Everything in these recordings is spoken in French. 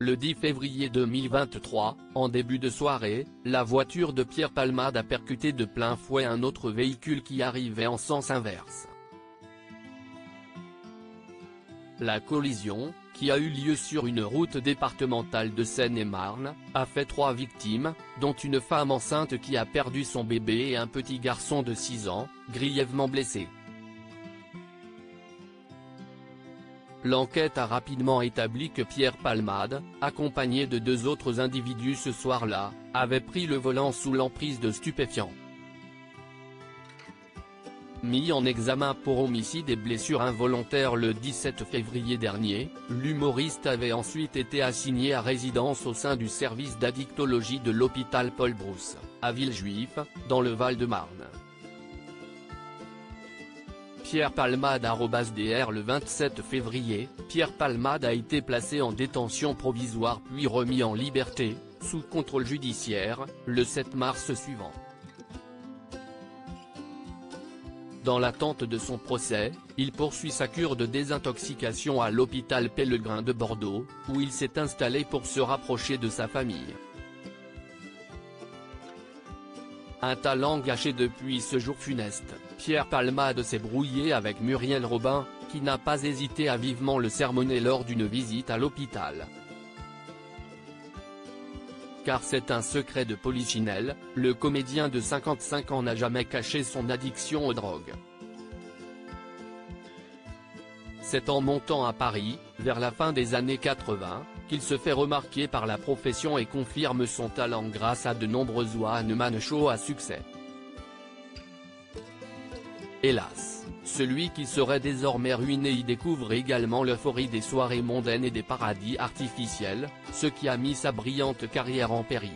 Le 10 février 2023, en début de soirée, la voiture de Pierre Palmade a percuté de plein fouet un autre véhicule qui arrivait en sens inverse. La collision, qui a eu lieu sur une route départementale de Seine-et-Marne, a fait 3 victimes, dont une femme enceinte qui a perdu son bébé et un petit garçon de 6 ans, grièvement blessé. L'enquête a rapidement établi que Pierre Palmade, accompagné de 2 autres individus ce soir-là, avait pris le volant sous l'emprise de stupéfiants. Mis en examen pour homicide et blessure involontaire le 17 février dernier, l'humoriste avait ensuite été assigné à résidence au sein du service d'addictologie de l'hôpital Paul Brousse, à Villejuif, dans le Val-de-Marne. Pierre Palmade @dr Le 27 février, Pierre Palmade a été placé en détention provisoire puis remis en liberté, sous contrôle judiciaire, le 7 mars suivant. Dans l'attente de son procès, il poursuit sa cure de désintoxication à l'hôpital Pellegrin de Bordeaux, où il s'est installé pour se rapprocher de sa famille. Un talent gâché depuis ce jour funeste, Pierre Palmade s'est brouillé avec Muriel Robin, qui n'a pas hésité à vivement le sermonner lors d'une visite à l'hôpital. Car c'est un secret de Polichinelle, le comédien de 55 ans n'a jamais caché son addiction aux drogues. C'est en montant à Paris, vers la fin des années 80, qu'il se fait remarquer par la profession et confirme son talent grâce à de nombreux one-man shows à succès. Hélas, celui qui serait désormais ruiné y découvre également l'euphorie des soirées mondaines et des paradis artificiels, ce qui a mis sa brillante carrière en péril.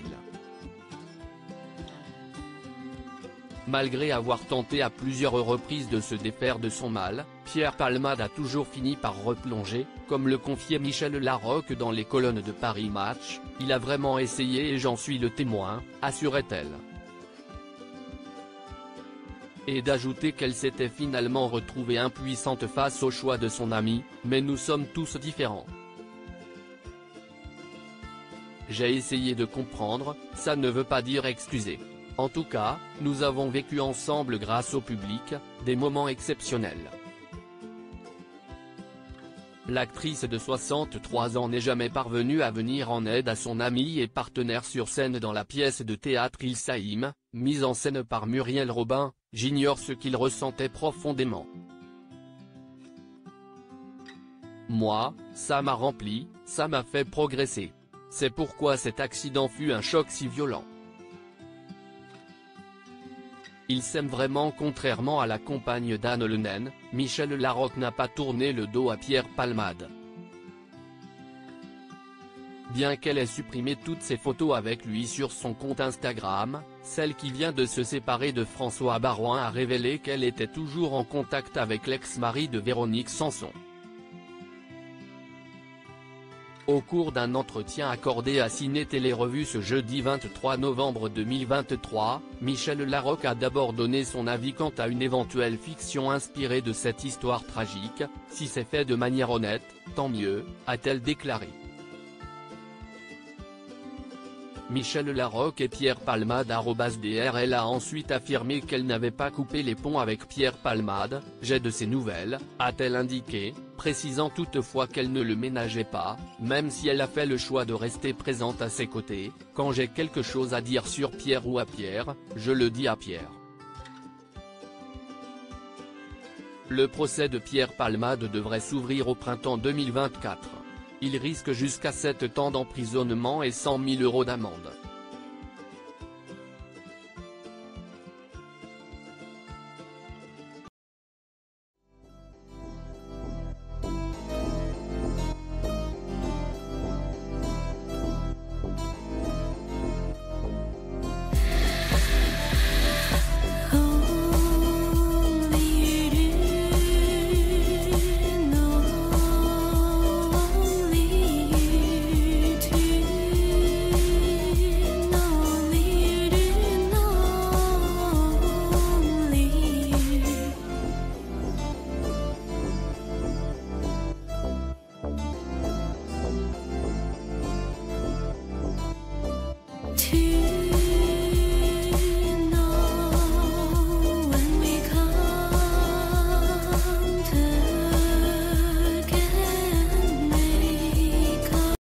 Malgré avoir tenté à plusieurs reprises de se défaire de son mal, Pierre Palmade a toujours fini par replonger, comme le confiait Michel Larocque dans les colonnes de Paris Match, « Il a vraiment essayé et j'en suis le témoin », assurait-elle. Et d'ajouter qu'elle s'était finalement retrouvée impuissante face au choix de son ami, mais nous sommes tous différents. J'ai essayé de comprendre, ça ne veut pas dire excuser. En tout cas, nous avons vécu ensemble grâce au public, des moments exceptionnels. L'actrice de 63 ans n'est jamais parvenue à venir en aide à son ami et partenaire sur scène dans la pièce de théâtre Il Saïm, mise en scène par Muriel Robin. J'ignore ce qu'il ressentait profondément. Moi, ça m'a rempli, ça m'a fait progresser. C'est pourquoi cet accident fut un choc si violent. Il s'aime vraiment. Contrairement à la compagne d'Anne Le Naine, Michel Larocque n'a pas tourné le dos à Pierre Palmade. Bien qu'elle ait supprimé toutes ses photos avec lui sur son compte Instagram, celle qui vient de se séparer de François Baroin a révélé qu'elle était toujours en contact avec l'ex-mari de Véronique Sanson. Au cours d'un entretien accordé à Ciné Télé Revue ce jeudi 23 novembre 2023, Michel Larocque a d'abord donné son avis quant à une éventuelle fiction inspirée de cette histoire tragique. « Si c'est fait de manière honnête, tant mieux », a-t-elle déclaré. Michel Larocque et Pierre Palmade @dr Elle a ensuite affirmé qu'elle n'avait pas coupé les ponts avec Pierre Palmade. « J'ai de ses nouvelles », a-t-elle indiqué, précisant toutefois qu'elle ne le ménageait pas, même si elle a fait le choix de rester présente à ses côtés. « Quand j'ai quelque chose à dire sur Pierre ou à Pierre, je le dis à Pierre. » Le procès de Pierre Palmade devrait s'ouvrir au printemps 2024. Il risque jusqu'à 7 ans d'emprisonnement et 100 000 € d'amende.